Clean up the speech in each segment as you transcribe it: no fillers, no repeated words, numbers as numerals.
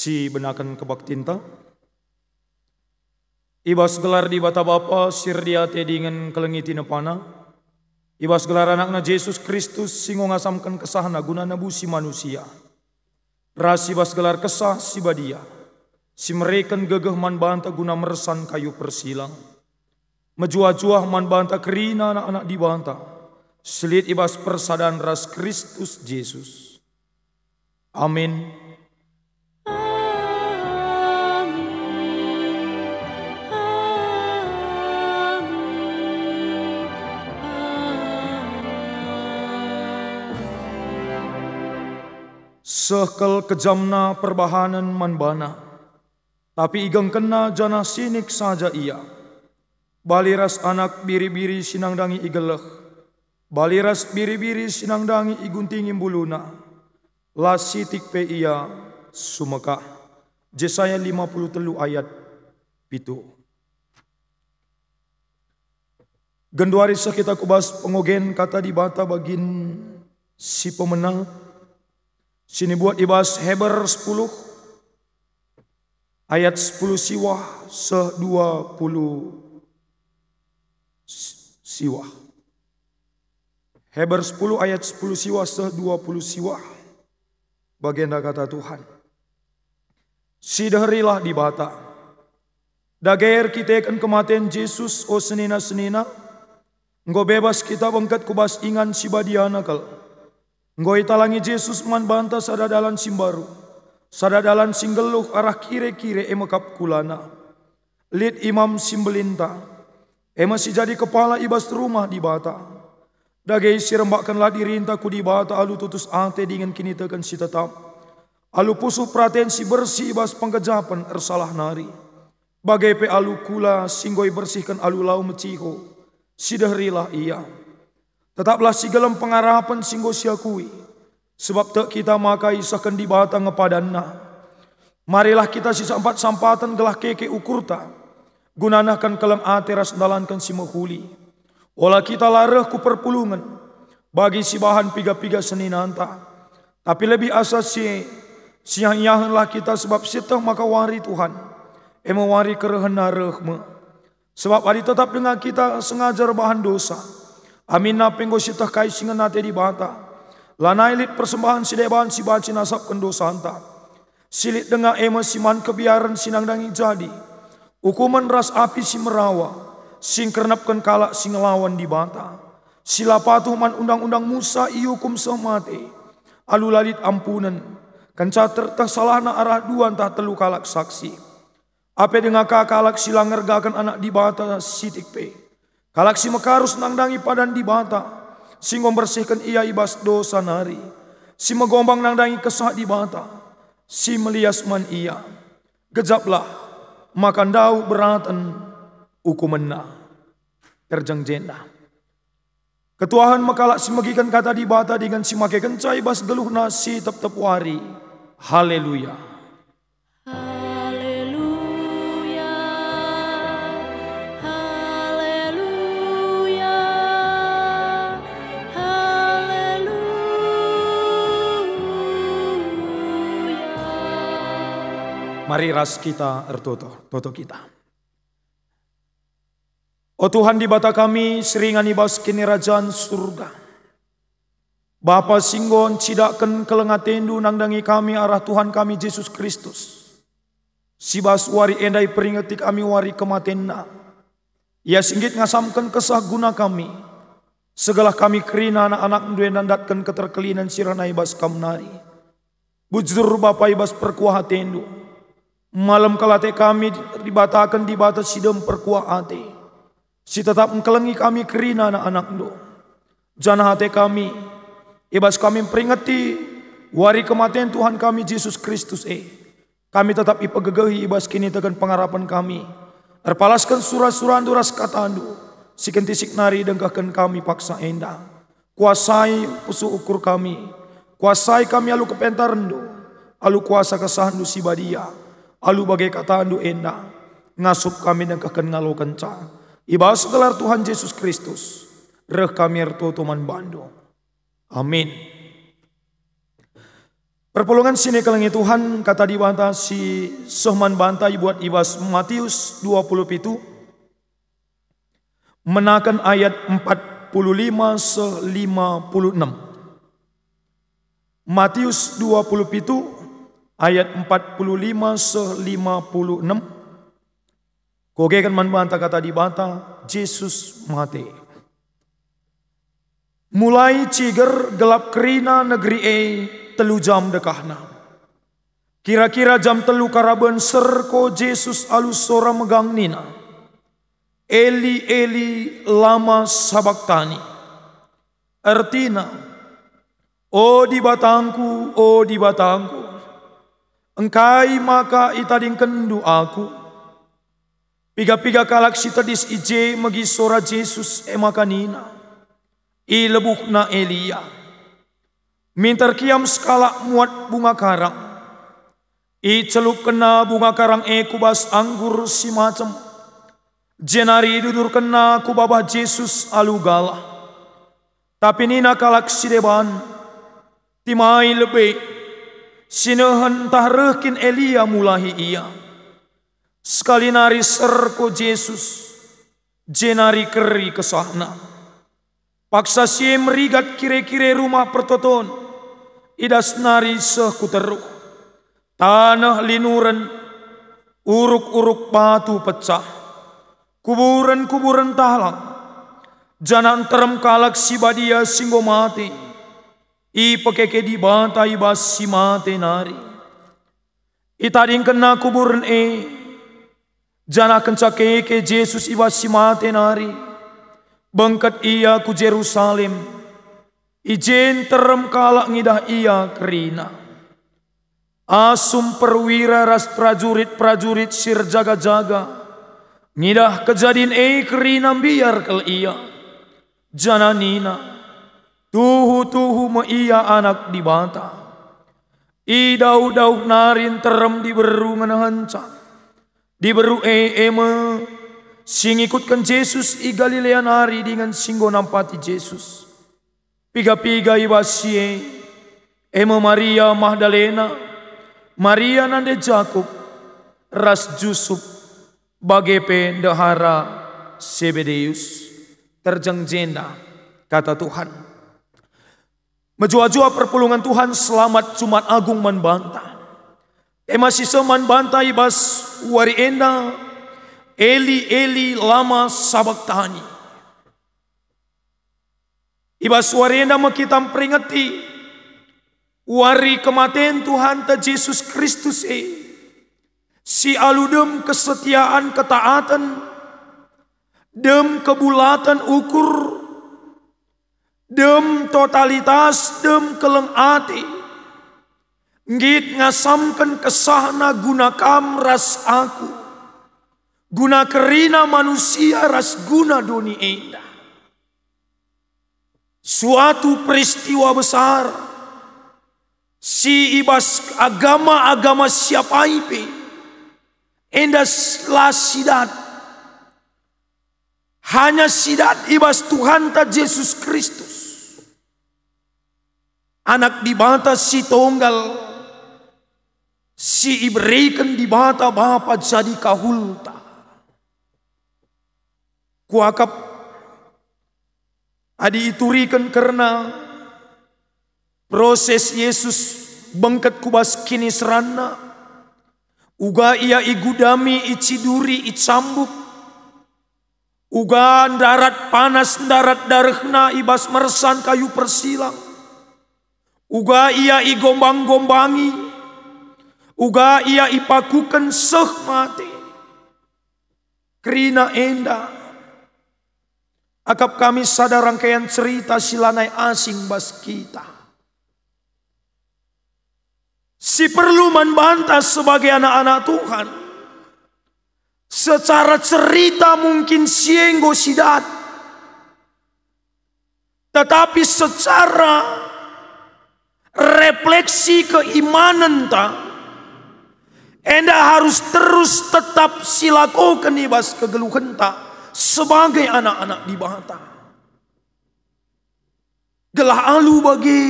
si benakan kebaktinta. Ibas gelar di bata bapa sirdiate dengan kelengiti nepana. Ibas gelar anakna Yesus Kristus singo ngasamkan kesahna guna nabusi manusia. Rasi bas gelar kesah si badia. Si mereken gegeh man banta guna meresan kayu persilang. Mejuah-juah man banta kerina anak-anak di banta. Selit ibas persadan ras Kristus Yesus. Amin. Sekel kejamna perbahanan manbana, tapi igeng kena jana sinik saja ia. Baliras anak biri-biri sinangdangi igeleh, baliras biri-biri sinangdangi iguntingi buluna. Lasitik pe ia sumekah. Yesaya 53 ayat 7. Genduari kita kubas pengogen kata di bata bagin si pemenang. Sini buat ibas Heber 10 ayat 10 siwah se-20 siwah. Heber 10 ayat 10 siwah se-20 siwah. Baginda kata Tuhan. Sidahrilah di bata. Dager kita akan kematian Yesus o senina-senina. Engkau bebas kita bengkat kubas ingan si badiana kal. Engkau italangi Yesus man banta sadadalan simbaru. Sadadalan singgeluh arah kire-kire emekap kulana. Lid imam simbelinta. Ema si jadi kepala ibas rumah di bata. Dagai si rembakkanlah dirinta ku di bata alu tutus ate dengan kini tekan si tetap. Alu pusuh praten si bersih ibas pengkejapan ersalah nari. Bagai pe alu kula singgoi bersihkan alu lau meciho. Sidahrilah ia. Tetaplah si gelem pengarapan singgo siakui. Sebab tak kita makai sakan di bata ngepadanna. Marilah kita si sampat sampatan gelah keke ukurta. Gunanakan kelem ateras dalankan si mehuli. Olah kita lareh ku perpulungan. Bagi si bahan piga-piga seninanta. Tapi lebih asas siang-yahanlah kita sebab sitah maka wari Tuhan. Ema wari kerehena rehme. Sebab adi tetap dengan kita sengajar bahan dosa. Amin na penggo sitah kai singan nate di bata. Lanai lit persembahan si deban si baci nasab kendosa anta. Silit dengan ema siman kebiaran sinang dangi jadi. Hukuman ras api si merawa. Sing kernapkan kalak sing lawan di bata. Sila patuh man undang-undang Musa iukum semate. Alu lalit ampunan. Kenca tertah salahna arah dua entah telu kalak saksi. Ape dengan kalak sila ngergakan anak di bata sitik pe. Kalak si mekarus nangdangi padan di bata. Si membersihkan ia ibas dosa nari. Si megombang nangdangi kesah di bata. Si melias man ia. Gejaplah. Makan dau beratan. Hukumenna. Terjang jenda. Ketuahan makalak si megikan kata di bata. Dengan si make kencai ibas geluh nasi tep-tep wari. Haleluya. Mari ras kita toto kita. O Tuhan di bata kami seringan ibas kini kerajaan surga. Bapa singgon cidaken kelengatendu nangdangi kami arah Tuhan kami Yesus Kristus. Sibas wari endai peringati kami wari kematenna. Ia singgit ngasamkan kesah guna kami. Segala kami kerina anak-anak duwe nandatkan keterkelinan sirana ibas kamnari. Bujur Bapa ibas perkuah tendu. Malam kalate kami dibatakan di batas sidem perkuah ate. Si tetap mengkelengi kami kerina anak-anak do. Jana hati kami. Ibas kami peringati wari kematian Tuhan kami Yesus Kristus Kami tetap ipegegehi ibas kini tekan pengharapan kami. Erpalaskan surah-surah duras katandu. Si kentisik nari dengkahkan kami paksa endah. Kuasai pusu ukur kami. Kuasai kami alu kepentarendu. Alu kuasa kesahandu si badia. Alu bagai kata andu endah. Ngasup kami dan keken ngalo kenca. Ibas gelar Tuhan Yesus Kristus. Reh kami ertoto man bando. Amin. Perpulungan sini kelengi Tuhan kata dibanta si sohman banta buat ibas Matius 27 menakan ayat 45-56. Matius 27 ayat 45-56. Kogekan man banta kata dibanta Yesus mati. Mulai ciger gelap kerina negeri telu jam dekahna. Kira-kira jam telu karaben serko Yesus alus sora megang nina. Eli Eli lama sabaktani. Artina, oh di batangku, engkai maka itadingken doaku. Piga-piga kalak si tadis ije magi sora Yesus makanina. I lebuh na Elia. Mintar kiam skala muat bunga karang. I celup kena bunga karang kubas anggur si macam. Jenari dudur kena ku babah Yesus alugala. Tapi nina kalak si deban. Timai lebih. Sinehen tahrehkin Elia mulahi ia. Sekali nari serko Yesus. Jenari keri kesahna. Paksa si merigat kire-kire rumah pertoton. Idas nari sekuteruh. Tanah linuran. Uruk-uruk batu pecah. Kuburan-kuburan talang. Janan terem kalak si badia singgo mati. I pekeke di banta ibas si mati nari. Itading kena kuburan Jana kencakeke Yesus ibas si mati nari. Bengkat ia ku Jerusalem. Ijen terem kalak ngidah ia kerina. Asum perwira ras prajurit sir jaga-jaga. Ngidah kejadian kerina biar kel ia. Jana nina. Tuhu me ia anak dibata. Idau-dau narin terem diberu menahancang. Diberu eme. Sing ikutkan Yesus i Galilea nari dengan singgo nampati Yesus. Piga-piga ibasie. Eme Maria Magdalena. Maria nande Jakob. Ras Jusuf. Bagepe dahara Sebedeus. Terjang jenda kata Tuhan. Menjua-jua perpulungan Tuhan selamat Jumat Agung manbanta. Masih seman banta ibas wari enda. Eli Eli lama sabaktani. Ibas warenda makitam peringati. Wari kematian Tuhan ta Yesus Kristus Si aludem kesetiaan ketaatan. Dem kebulatan ukur. Dem totalitas dem keleng ati. Ngit ngasamkan kesahna gunakam ras aku. Guna kerina manusia ras guna doni enda. Suatu peristiwa besar. Si ibas agama-agama siapa ipe. Endas la sidat. Hanya sidat ibas Tuhan ta Yesus Kristus. Anak dibata si tonggal. Si iberikan dibata bapa jadi kahulta. Kuakap adi iturikan karena proses Yesus bengket kubas kini serana. Uga ia igudami iciduri icambuk. Uga darat panas darat darahna ibas mersan kayu persilang. Uga ia igombang-gombangi. Uga ia ipakukan seh mati. Kerina enda. Akap kami sadar rangkaian cerita silanai asing bas kita. Si perlu membantah sebagai anak-anak Tuhan. Secara cerita mungkin sienggo sidat. Tetapi secara refleksi keimanan enda harus terus tetap silakokan ibas kegeluhan sebagai anak-anak di bata. Gelah alu bagi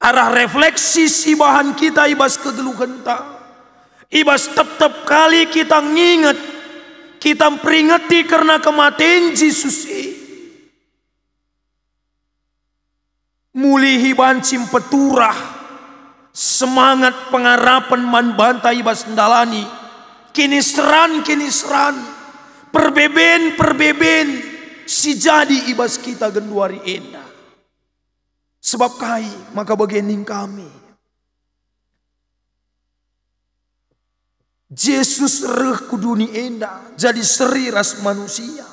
arah refleksi si bahan kita ibas kegeluhan ta. Ibas tetap kali kita nginget, kita peringati karena kematian Yesus mulihi bancim peturah semangat pengarapan man bantai ibas ndalani kiniseran perbeben si jadi ibas kita genduari enda. Sebab kai maka bagening kami Yesus reh kuduni enda jadi seri ras manusia.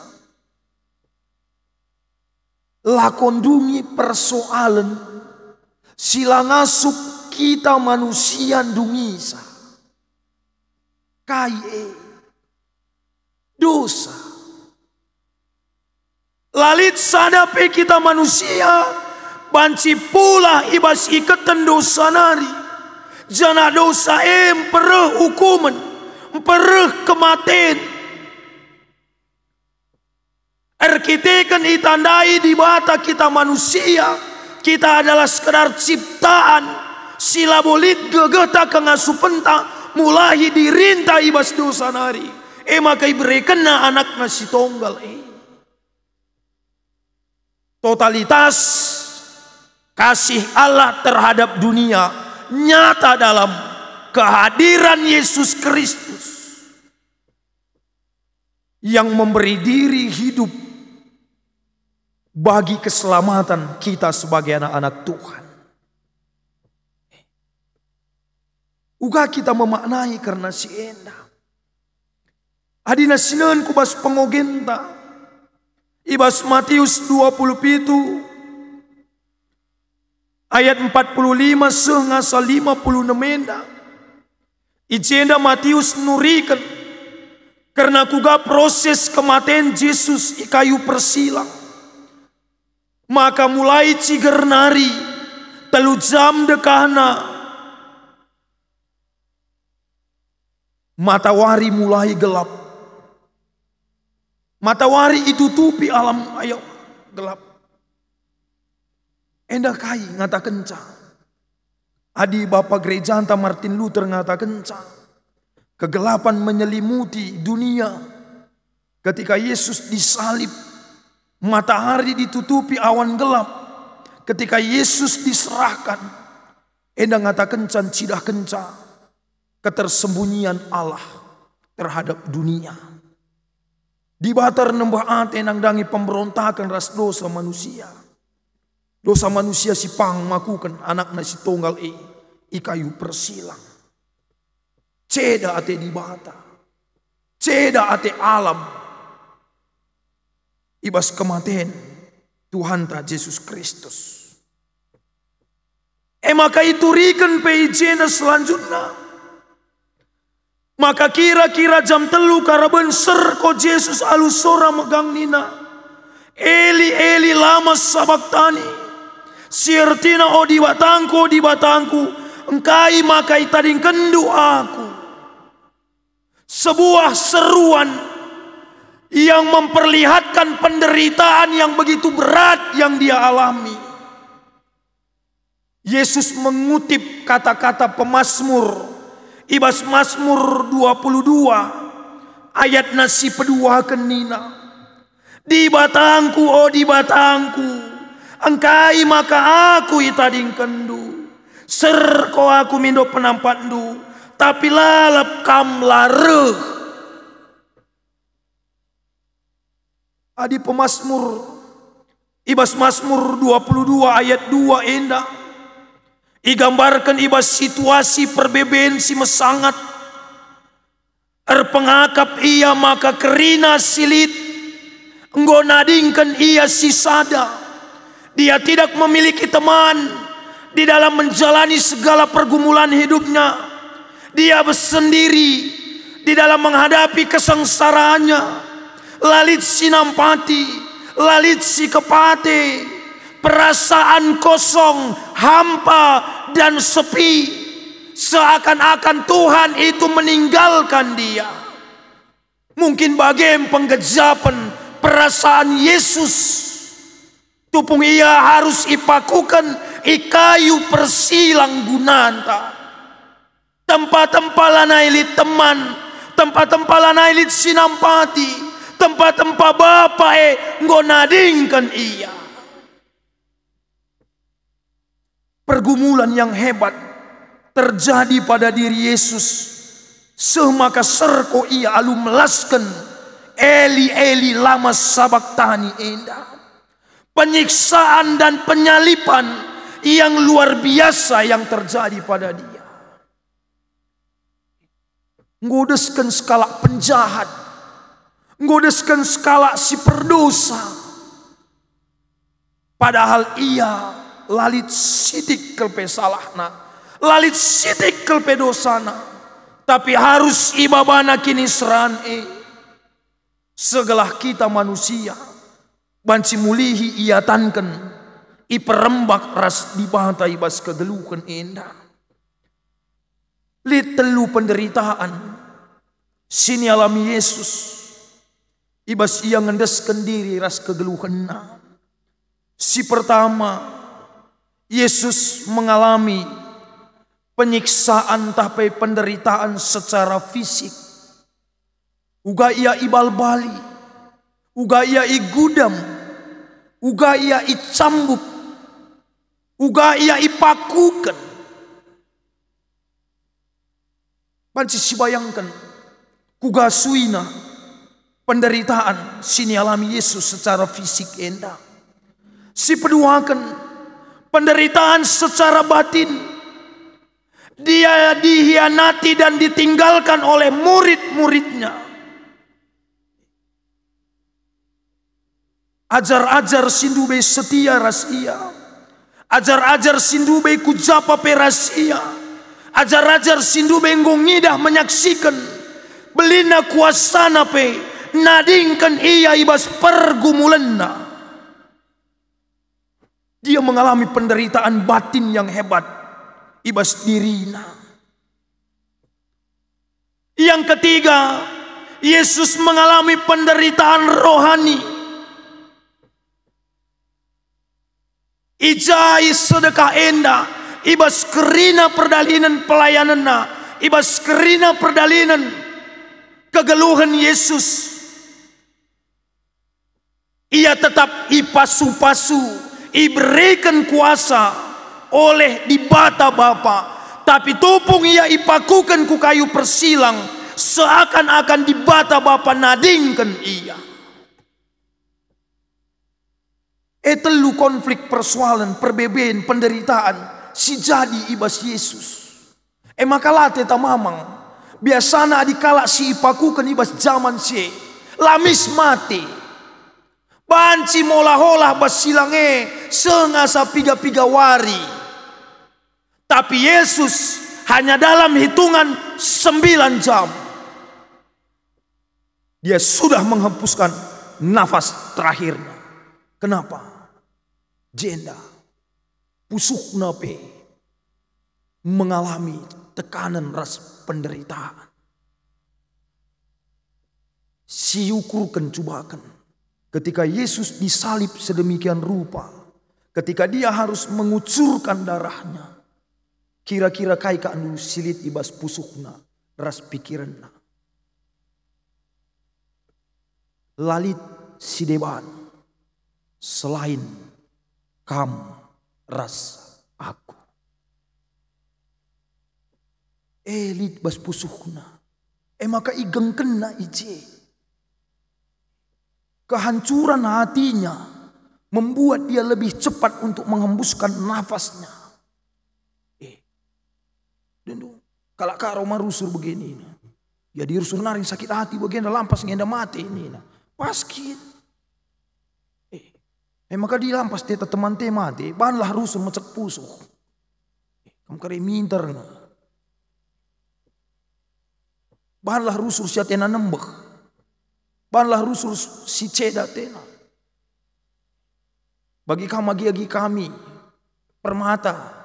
Lakondungi persoalan silang asup kita manusia dungisa. Kai dosa. Lalit sadape kita manusia banci pula ibas ikatan dosa nari. Jana dosa pereh hukuman, pereh kematian. Arkitekan itandai di bata kita manusia, kita adalah sekedar ciptaan. Sila bolit gegeta kengasupenta mulai dirinta ibas dosa nari. Maka iberekena anak nasi tonggal. Totalitas kasih Allah terhadap dunia nyata dalam kehadiran Yesus Kristus yang memberi diri hidup bagi keselamatan kita sebagai anak-anak Tuhan. Uga kita memaknai karena si enda. Adina sineun kubas pengogenta. Ibas Matius 27 ayat 45 sehingga 56 enda. Ijenda Matius nurikan karena kuga proses kematian Yesus i kayu persilang. Maka mulai ciger nari telu jam dekahna matahari mulai gelap. Matahari itu tutupi alam ayo gelap. Endah kai ngata kencang. Adi Bapak Gereja Anta Martin Luther ngata kencang. Kegelapan menyelimuti dunia ketika Yesus disalib. Matahari ditutupi awan gelap ketika Yesus diserahkan. Endah ngata kencan cidah kencang ketersembunyian Allah terhadap dunia. Di batar nembah ate nang dangi pemberontakan ras dosa manusia. Dosa manusia si pang makukan anak nasi tonggal i kayu persilang. Ceda ate di bata. Ceda ate alam. Ibas kematian Tuhan ta Yesus Kristus. Maka itu riken peijena selanjutnya. Maka kira-kira jam telu karaben ser ko Yesus alusora megang nina. Eli Eli lama sabaktani. Siertina o di batangku engkai makai tading kendu aku. Sebuah seruan yang memperlihatkan penderitaan yang begitu berat yang dia alami. Yesus mengutip kata-kata pemazmur, ibas Mazmur 22 ayat nasi pedua kenina. Di batangku, oh di batangku, engkai maka aku itading kendu. Serko aku mindo penampandu, tapi lalap kam lareh. Adi pemazmur ibas Mazmur 22 ayat 2 endah igambarkan ibas situasi perbeben si mesangat erpengakap ia maka kerina silit enggo nadingkan ia si sada. Dia tidak memiliki teman di dalam menjalani segala pergumulan hidupnya. Dia bersendiri di dalam menghadapi kesengsaraannya. Lalit si nampati, lalit si kepate, perasaan kosong, hampa dan sepi, seakan-akan Tuhan itu meninggalkan dia. Mungkin bagian penggejapan perasaan Yesus, tupung ia harus ipakukan kayu persilang gunanta. Tempat-tempat lanailit teman, tempat-tempat lanailit sinampati, tempat-tempat bapa ngonadingkan ia. Pergumulan yang hebat terjadi pada diri Yesus. Semaka serko ia alu melaskan Eli Eli lama sabaktani enda. Penyiksaan dan penyalipan yang luar biasa yang terjadi pada dia. Ngodeskan skala penjahat, ngodeskan skala si perdosa. Padahal ia lalit sidik kelpe salahna, lalit sidik kelpe dosana, tapi harus ibabana kini seran segelah kita manusia banci mulihi ia tanken iperembak ras dibata ibas kegeluhan endah. Lit telu penderitaan sini alami Yesus ibas ia ngendeskan diri ras kegeluhan. Si pertama, Yesus mengalami penyiksaan tapi penderitaan secara fisik. Uga ia ibal bali, uga ia igudam, uga ia icambuk, uga ia ipakukan. Banci si bayangkan, kuga suina penderitaan sini alami Yesus secara fisik endah. Si peduakan penderitaan secara batin. Dia dihianati dan ditinggalkan oleh murid-muridnya. Ajar-ajar sindube setia rasia. Ajar-ajar sindube kujapa perasia. Ajar-ajar sindube ngongidah menyaksikan. Belina kuasana pe nadingkan ia ibas pergumulanna. Dia mengalami penderitaan batin yang hebat ibas dirina. Yang ketiga, Yesus mengalami penderitaan rohani. Ijai sedekah enda ibas kerina perdalinan pelayananna, ibas kerina perdalinan kegeluhan Yesus. Ia tetap ipasu-pasu, iberikan kuasa oleh dibata Bapa, tapi tupung ia ipakukan ku kayu persilang, seakan-akan dibata Bapa nadingkan ia. Telu konflik persoalan, perbedaan, penderitaan si jadi ibas Yesus. Makalate tamamang biasana adikala si ipakukan ibas zaman si lamis mati. Banci molah-olah basilange sengasa piga-piga wari. Tapi Yesus hanya dalam hitungan 9 jam. Dia sudah menghempuskan nafas terakhirnya. Kenapa? Jenda pusuk nape mengalami tekanan ras penderitaan. Siukurkan cubakan. Ketika Yesus disalib sedemikian rupa, ketika dia harus mengucurkan darahnya, kira-kira kai ka anu silit ibas pusukna, ras pikiranna. Lalit sideban, selain kam ras aku. Elit bas pusukna, maka igengkena ije. Kehancuran hatinya membuat dia lebih cepat untuk menghembuskan nafasnya. Kalau karo marusur begini, ya dirusur naring sakit hati begini lampas ngenda mati ini. Paskit. Maka dia lampas teta teman te mati, banlah rusur macak pusuk. Kamu kare minter na. Banlah rusur siatena nembek. Banlah rusur si ceda tena. Bagi kami permata.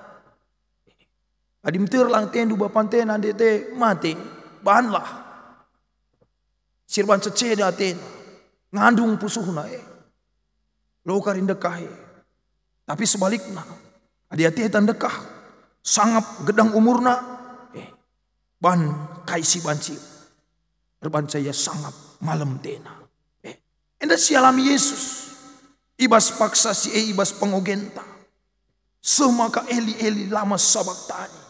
Adim terlang tendu bapan tena dete mati. Banlah. Sirban seceda tena. Ngandung pusuhna Lo karin dekahe. Tapi sebaliknya. Adi-adi dekah sangap gedang umurna ban kaisi banci berbancaya sangap malam tena. Enda sialami Yesus ibas paksa si ibas pengogenta semaka eli lama sabaktani.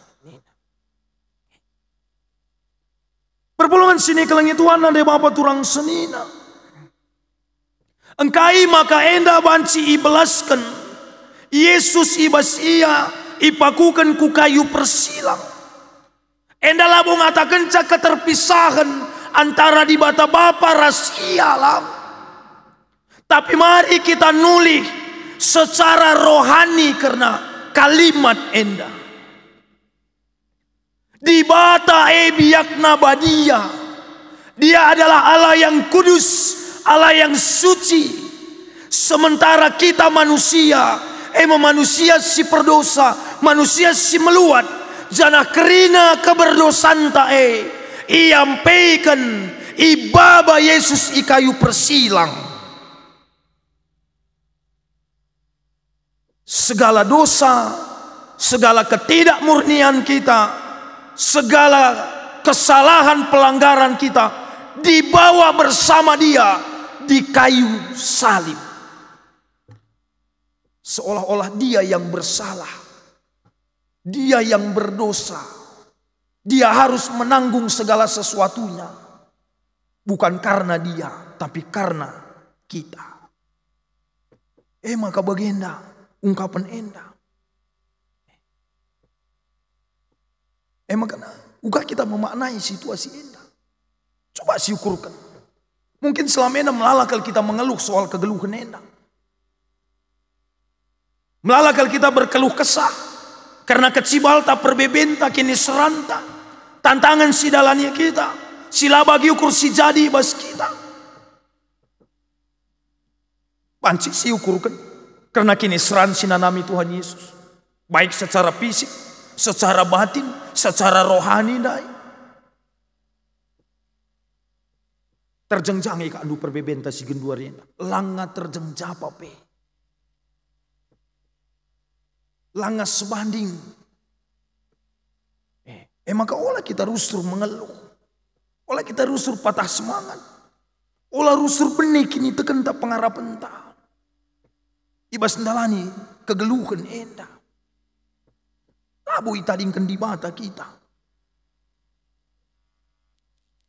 Perpulungan sini kelangi Tuhan ada Bapa turang senina. Engkai maka enda banci ibelaskan Yesus ibas ia ipakukan ku kayu persilang. Enda labo ngatakan cak keterpisahan antara di bata Bapa rahasia lam. Tapi mari kita nuli secara rohani karena kalimat enda. Di bata biakna badia. Dia adalah Allah yang kudus, Allah yang suci. Sementara kita manusia, manusia si perdosa, manusia si meluat, jana kerina keberdosan tae, iampaikan ibaba Yesus i kayu persilang. Segala dosa, segala ketidakmurnian kita, segala kesalahan pelanggaran kita dibawa bersama dia di kayu salib. Seolah-olah dia yang bersalah, dia yang berdosa, dia harus menanggung segala sesuatunya. Bukan karena dia, tapi karena kita. Maka bagenda ungkapan enda. Maka uga kita memaknai situasi enda. Coba syukurkan. Mungkin selama ini melalakal kita mengeluh soal kegeluhan enda. Melalakal kita berkeluh kesah karena kecibal tak perbebenta kini seranta. Tantangan si dalannya kita, sila bagi ukur si jadi bas kita. Panci si ukurkan karena kini seran sinanami Tuhan Yesus. Baik secara fisik, secara batin, secara rohani dai. Terjengjangi ka andu perbebenta si genduarena. Langa terjengjapa pe. Langa sebanding. Maka olah kita rusur mengeluh. Olah kita rusur patah semangat. Olah rusur benih kini tekan tak pengharapan tak. Ibas ndalani kegeluhan enda. Labui tadingkan di mata kita.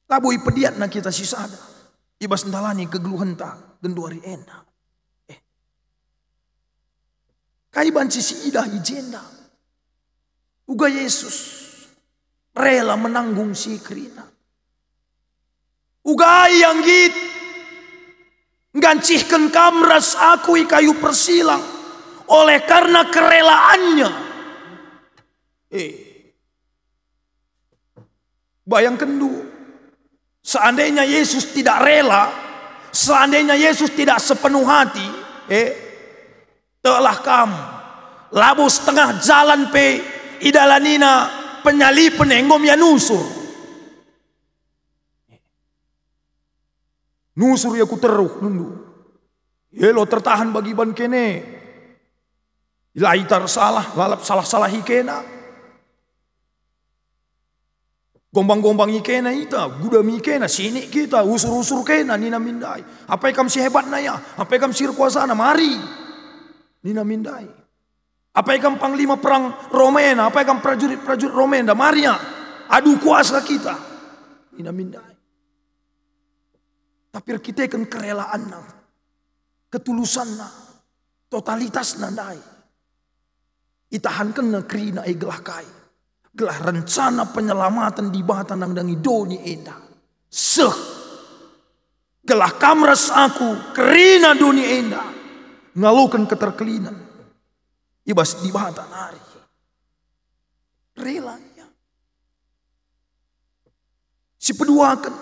Labui pediat na kita sisada. Ibas ndalani kegeluhan tak genduari enda. Kai banci si idah ijenda. Uga Yesus rela menanggung si kerina. Uga yang git ngancihkan kamras aku i kayu persilang oleh karena kerelaannya. Bayangkan dulu, seandainya Yesus tidak rela, seandainya Yesus tidak sepenuh hati, telah kamu labu setengah jalan pe idalanina penyalipan enggom ya nusur ya ku teruh nundu lo tertahan bagi ban kene ilaitar salah lalap salah hikena gombang hikena ita guda mikena sini kita usur kena nina mindai apa ikam si hebat na ya apa ikam si kuasana mari nina mindai. Apa ikam panglima perang Romena, apa ikam prajurit Romena, Maria, adu kuasa kita. Nina mindai. Tapi kita kan kerelaan na, ketulusan na, totalitas na dai. Itahankan na krina gelah kai. Gelah rencana penyelamatan di bata nang dangi doni enda. Gelah kamras aku krina doni enda. Ngalukan keterkelinan. Ibas di bata nari. Relanya. Si peduakan.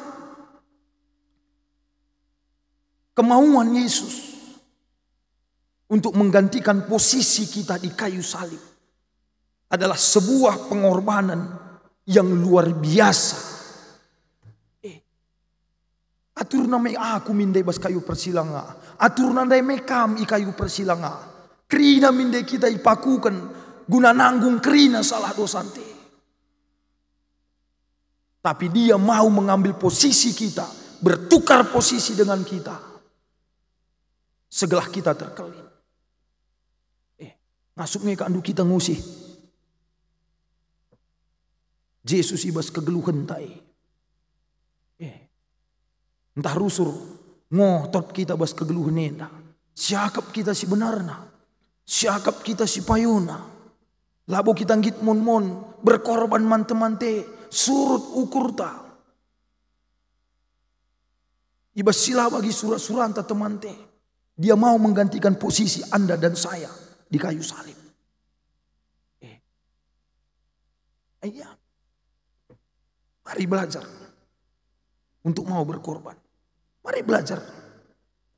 Kemauan Yesus. Untuk menggantikan posisi kita di kayu salib. Adalah sebuah pengorbanan yang luar biasa. Atur namai aku mindai bas kayu persilanga. Atur nandai mekam i kayu persilanga. Krina mindai kita ipakukan guna nanggung kerina salah dosante. Tapi dia mau mengambil posisi kita, bertukar posisi dengan kita. Segelah kita terkelin. Ngasuknya ke andu kita ngusih. Yesus ibas kegeluhan tai. Entah rusur ngotot kita bas kegeluhan nenda. Siakap kita si benarna. Siakap kita si payuna. Labo kita ngit mon berkorban mante-mante surut ukur ta. Ibas sila bagi surat-suranta temante. Dia mau menggantikan posisi Anda dan saya di kayu salib. Iya. Mari belajar untuk mau berkorban. Mari belajar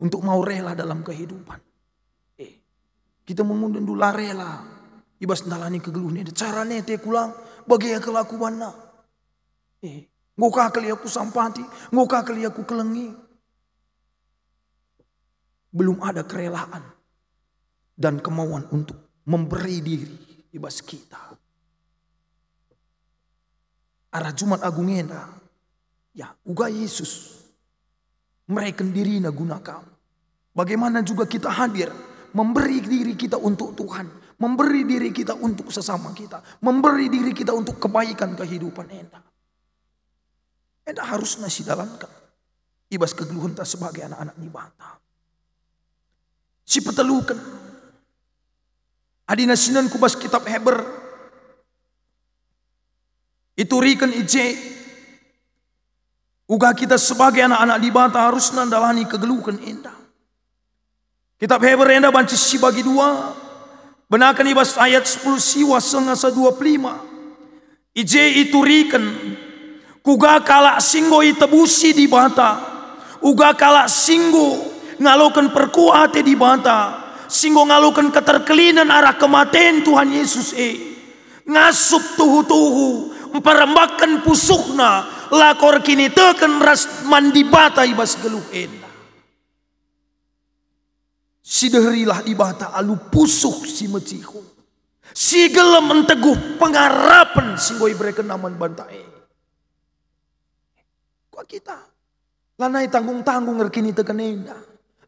untuk mau rela dalam kehidupan. Kita memundur dulu rela. Ibas nalani kegeluhnya. Caranya te kulang bagi kelakuannya. Ngokah kali aku sampati. Ngokah kali aku kelengi. Belum ada kerelaan dan kemauan untuk memberi diri ibas kita. Arah Jumat Agung enda, ya uga Yesus mereken dirina guna kamu. Bagaimana juga kita hadir memberi diri kita untuk Tuhan, memberi diri kita untuk sesama kita, memberi diri kita untuk kebaikan kehidupan enda. Enda harus nasi dalamkan ibas kegeluhan tak sebagai anak-anak dibata. Si petelukan adina sinan kubas kitab Heber itu rikan ije uga kita sebagai anak-anak dibata harus nandalani kegeluhan indah. Kitab Heber enda banci si bagi dua benakan ibas ayat 10 siwa sengasa 25 ije itu rikan kuga kalak singgo itebusi di bata uga kalak singgo ngalokan perkuate di bata singgo ngalokan keterkelinan arah kematian Tuhan Yesus ngasup tuhu-tuhu memperembakan pusukna lakor kini teken ras mandi bata ibas geluh enda si deherilah di bata alu pusuh si mecihu si gelem menteguh pengharapan singgo ibreken naman bantae kok kita lanai tanggung-tanggung ngerkini teken enda.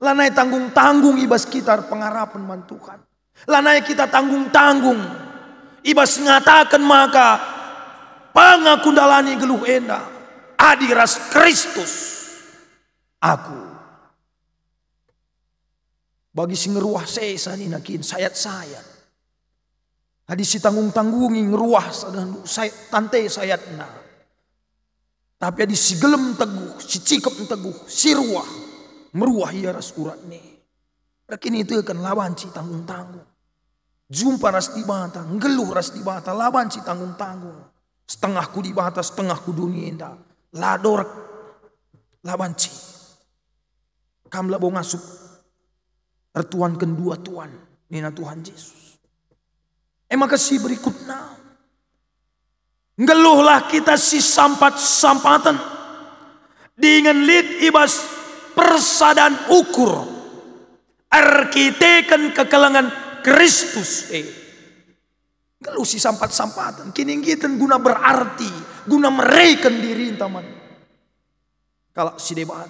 Lanai tanggung-tanggung ibas kita pengharapan man Tuhan. Lanai kita tanggung-tanggung ibas ngatakan maka pangakundalani geluh enda adiras Kristus aku. Bagi si ngeruah sesa ni nakin sayat-sayat. Hadis si tanggung-tanggungi ngeruah tante sayatna. Tapi hadis si gelem teguh, si cikep teguh, si ruah. Meruah ia ras urat ni. Rekini itu akan lawan si tanggung-tanggung. Jumpa ras di bata, ngeluh ras di bata, lawan si tanggung-tanggung. Setengahku di bata, setengahku dunia indah. Lador lawan si. Kam labo ngasup. Ertuan kedua Tuhan. Nina Tuhan Yesus. Maka si berikutnya. Ngeluhlah kita si sampat-sampatan. Dengan lid ibas persadan ukur arkiteken kekelangan Kristus Geluh si sampat-sampatan kininggitan guna berarti guna mereken diri teman kalau si deban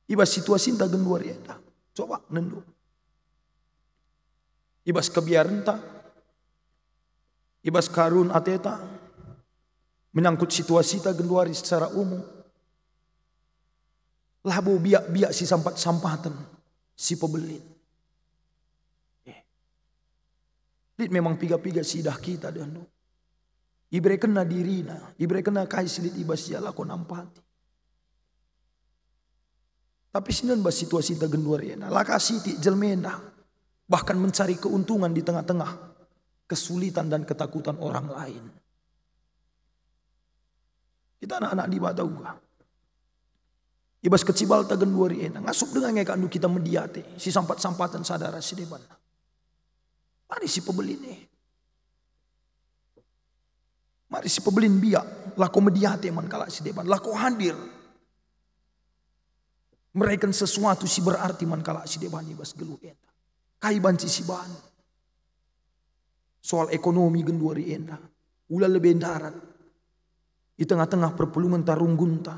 ibas situasi entah genduar ya coba nendu ibas kebiaran tak ibas karun ateta menyangkut situasi tak genduari secara umum. Labo biak-biak si sampat-sampatan si pebelin. Lid memang piga-piga sidah kita dan ibre kena dirina, ibre kena kai silit ibas ya lakon ampati. Tapi sinan bas situasi tak genduar ya, laka siti jelmena bahkan mencari keuntungan di tengah-tengah kesulitan dan ketakutan orang lain. Kita anak-anak di Batauga. Ibas kecibal tagen duari enang ngasup dengan ngeka andu kita mediate si sampat-sampatan sadara si deban. Mari si pebelin Mari si pebelin biak lako mediate man kala si deban lako hadir. Mereka sesuatu si berarti man kala si deban ibas geluh eta. Kai banci si ban. Soal ekonomi genduari enda. Ula lebih darat. Di tengah-tengah perpulungan tarunggunta.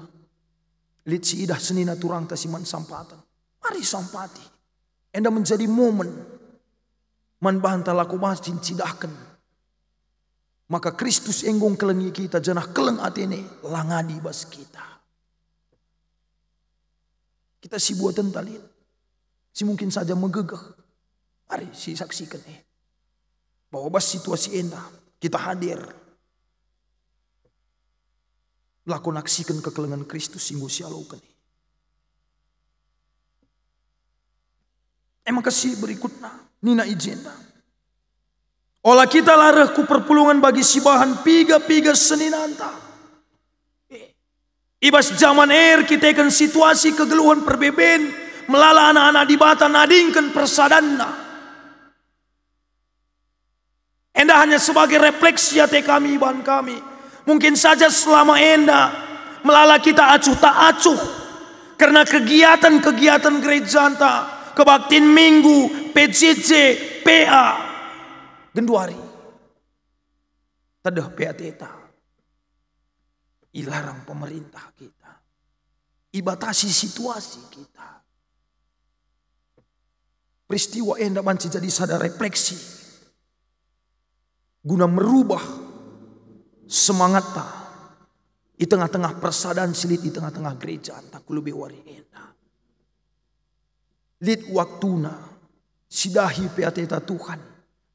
Lit si idah senina turang tasiman sampatan. Mari sampati. Enda menjadi momen. Man banta laku masin cidahkan. Maka Kristus enggong kelengi kita. Janah keleng atene langadi bas kita. Kita si buatan talit. Si mungkin saja megegah. Mari si saksikan bahwa bas situasi enda. Kita hadir. Lakon aksikan kekelengan Kristus singgo sialaukan. Emang kasih berikutnya. Nina ijenda. Olah kita larah ku perpulungan bagi sibahan piga-piga seninanta. Ibas zaman kita kan situasi kegeluhan perbeben. Melala anak-anak di bata nadingkan persadanna. Enda hanya sebagai refleksi hati kami, bahan kami. Mungkin saja selama enda melala kita acuh tak acuh. Karena kegiatan-kegiatan gereja anta. Kebaktian minggu, PJJ, PA. Genduari. Tadah PA teta. Ilarang pemerintah kita. Ibatasi situasi kita. Peristiwa enda banci jadi sadar refleksi. Guna merubah semangat ta. Di tengah-tengah persadaan silit di tengah-tengah gereja. Tak lebih wari enda. Lid waktuna. Sidahi peateta Tuhan.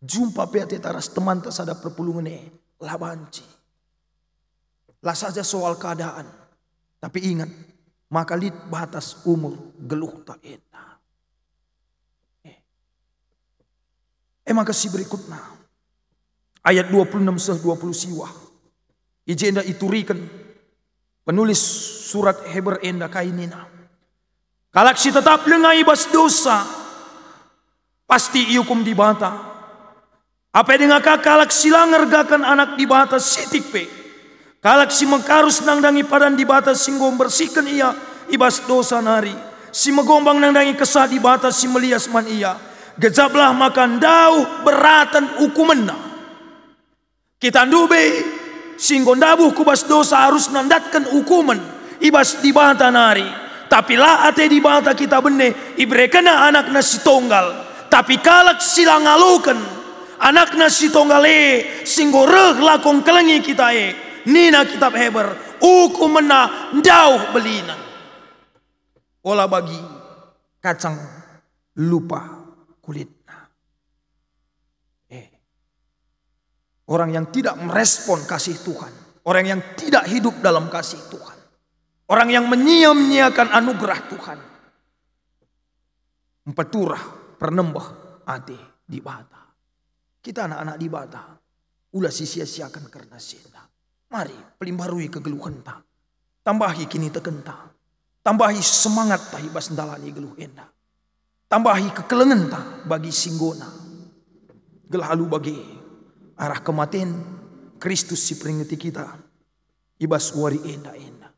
Jumpa peateta ras teman tak sadar perpulungan labanci. Lah saja soal keadaan. Tapi ingat. Maka lid batas umur geluh tak enda. Maka si berikutnya. Ayat 26-20 siwah. Ijenda iturikan. Penulis surat Heber enda kainina. Kalak si tetap lengai bas dosa. Pasti iukum di bata. Apa dengan kalak silang ngergakan anak di bata sitik pe. Kalak si mengkarus nangdangi padan di bata singgom bersihkan ia. Ibas dosa nari. Si megombang nangdangi kesah di bata si melias man ia. Gejablah makan dauh beratan hukumenna. Kita ndube singgon dabuh kubas dosa harus nandatkan hukuman. Ibas di bata nari. Tapi lah ate di bata kita bene ibrekena anak nasi tonggal. Tapi kalak silang ngalukan anak nasi tonggal singgo reh lakong kelengi kita Nina kitab Heber hukumenna dauh belinan. Olah bagi kacang lupa kulitnya. Orang yang tidak merespon kasih Tuhan. Orang yang tidak hidup dalam kasih Tuhan. Orang yang menyia-nyiakan anugerah Tuhan. Empeturah pernembah ade di bata. Kita anak-anak di bata. Ulah sia-siakan karena senda. Mari pelimbarui kegeluhan ta. Tambahi kini tekenta. Tambahi semangat ta hibas ndalani geluh enda. Tambahi kekelengan ta bagi singgona. Gelahalu bagi arah kematian Kristus si peringati kita. Ibas wari enda-enda.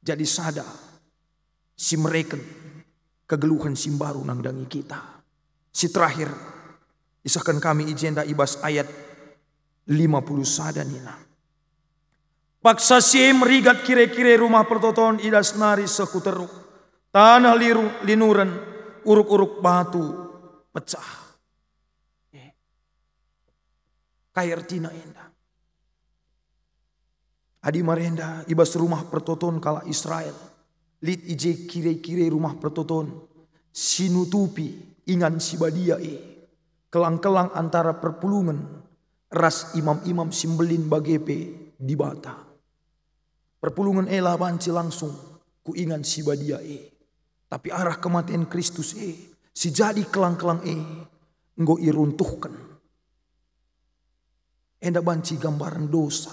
Jadi sada si mereken kegeluhan simbaru nangdangi kita. Si terakhir isahkan kami ijenda ibas ayat 50 sada nina. Paksa si merigat kire-kire rumah pertoton idas nari sekuteruk. Tanah liru linuran uruk-uruk batu pecah. Kayak tina enda. Adi marenda ibas rumah pertoton kala Israel. Lit ije kire-kire rumah pertoton. Sinutupi ingan sibadia kelang-kelang antara perpulungan. Ras imam-imam simbelin bagepe di bata. Perpulungan elah banci langsung ku ingan sibadia Tapi arah kematian Kristus si jadi kelang-kelang enggo iruntuhkan. Enda banci gambaran dosa.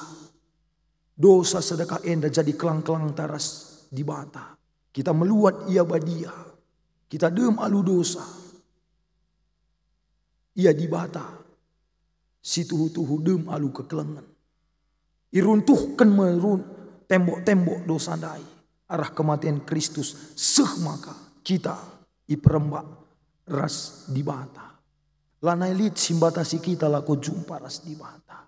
Dosa sedekah enda jadi kelang-kelang taras di bata. Kita meluat ia badia. Kita dem alu dosa. Ia di bata. Si tuhu-tuhu dem alu kekelengan. Iruntuhkan tembok-tembok dosa dai. Arah kematian Kristus seh maka kita iperembak ras di bata. Lanai lit simbatasi kita lako jumpa ras di bata.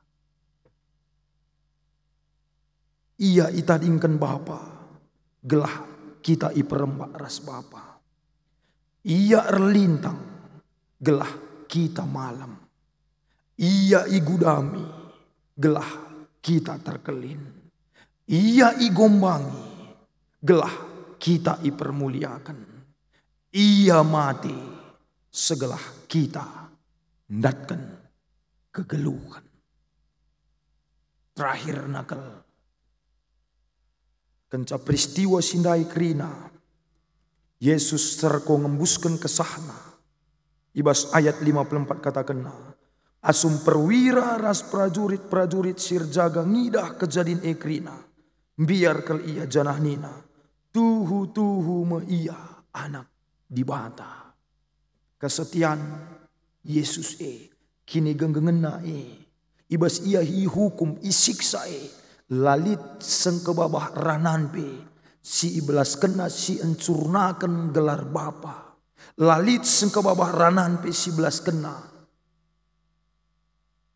Ia itadingkan Bapa, gelah kita iperembak ras Bapa. Ia erlintang, gelah kita malam. Ia igudami, gelah kita terkelin. Ia igombangi, gelah kita ipermuliakan. Ia mati, segelah kita ndatkan kegeluhan. Terakhir nakal. Kenca peristiwa sindai kerina. Yesus serko ngembuskan kesahna. Ibas ayat 54 kata kena. Asum perwira ras prajurit-prajurit sirjaga ngidah kejadian ekrina. Biar kel ia janah nina. Tuhu me ia anak di bata. Kesetian Yesus kini genggengena ibas ia hi hukum isiksa lalit sengkebabah ranan si ibelas kena si encurnakan gelar Bapa. Lalit sengkebabah ranan si belas kena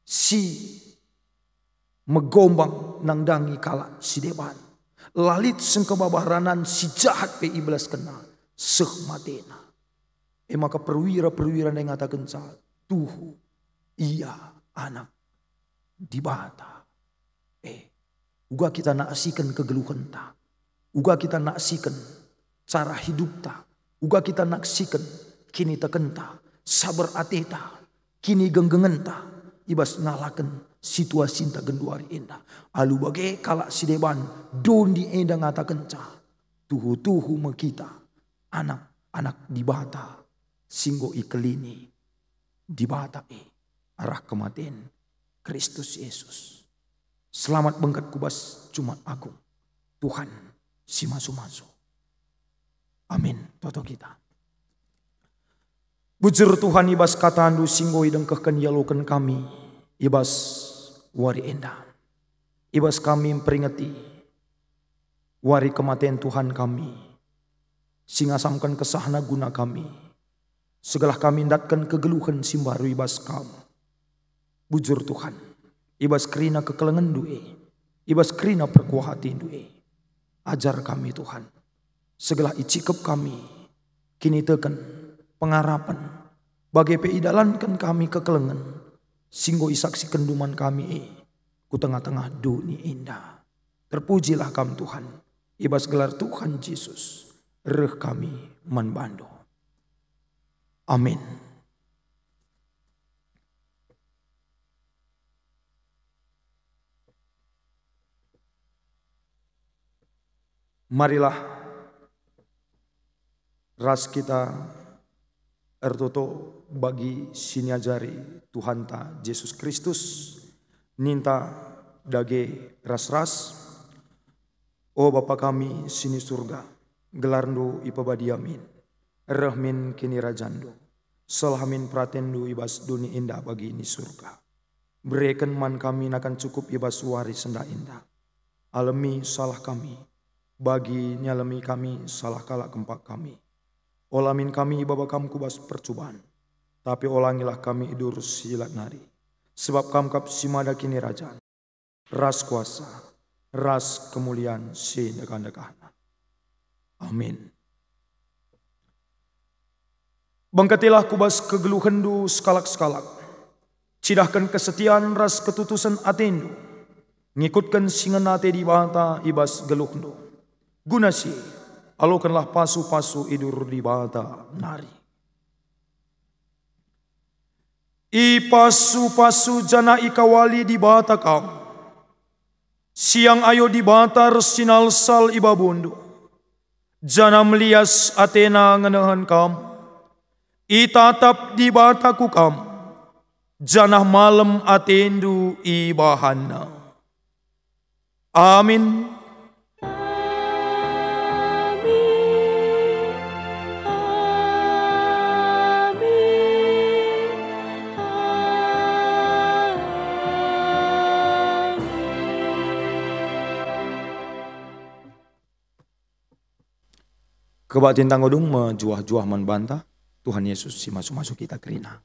si megombang nangdangi kala si deban. Lalit sengkebabah ranan si jahat ibelas kena seh matena. Maka perwira-perwira yang ngatakan tuhu ia anak di bata. Uga kita naksikan kegeluhan ta. Uga kita naksikan cara hidup ta. Uga kita naksikan kini tekenta. Sabar ateta. Kini genggengen ta. Ibas ngalakan situasi ta genduari enda. Alu bagai kalak si deban. Dondi enda ngatakan ca. Tuhu me kita. Anak di bata. Singgo ikelini. Di bata arah kematian Kristus Yesus. Selamat bengkat kubas Jumat Agung. Tuhan si masu-masu. Amin. Toto kita. Bujur Tuhan ibas katandu singgoi dengkehkan yalukan kami. Ibas wari endah. Ibas kami memperingati. Wari kematian Tuhan kami. Singasamkan kesahna guna kami. Segala kami ndatkan kegeluhan simbaru ibas kamu. Bujur Tuhan. Ibas kerina kekelengan due. Ibas kerina perkuah hati due. Ajar kami Tuhan. Segala icikep kami. Kini teken pengarapan. Bagai peidalankan kami kekelengan. Singgo isaksi kenduman kami. Ku tengah-tengah dunia indah. Terpujilah kami Tuhan. Ibas gelar Tuhan Yesus. Reh kami manbando. Amin. Marilah ras kita ertoto bagi siniajari Tuhan ta Yesus Kristus ninta dage ras-ras. O Bapa kami sini surga gelarndo ipabadiamin rahmin kini rajando salhamin pratendu ibas dunia indah bagi ini surga. Berikan man kami nakan cukup ibas wari senda indah. Alami salah kami. Bagi nyalami kami salah kalak kempak kami. Olamin kami baba kam kubas percobaan. Tapi olangilah kami idur silat nari. Sebab kam kap simada kini rajaan. Ras kuasa, ras kemuliaan si dekan-dekana. Amin. Bangkatilah kubas kegeluhendu sekalak-sekalak. Cidahkan kesetiaan ras ketutusan atendu. Ngikutkan singenate di bata ibas geluhndo. Gunasi, alukanlah pasu-pasu idur di bata nari. I pasu-pasu jana ikawali di bata kam. Siang ayo di bata resinal sal ibabundo. Jana melias Athena ngenahan kam. I tatap di bataku kam. Jana malam atendu ibahana. Amin. Kebat tintang odung menjuah-juah membantah Tuhan Yesus si masuk-masuk kita kerina.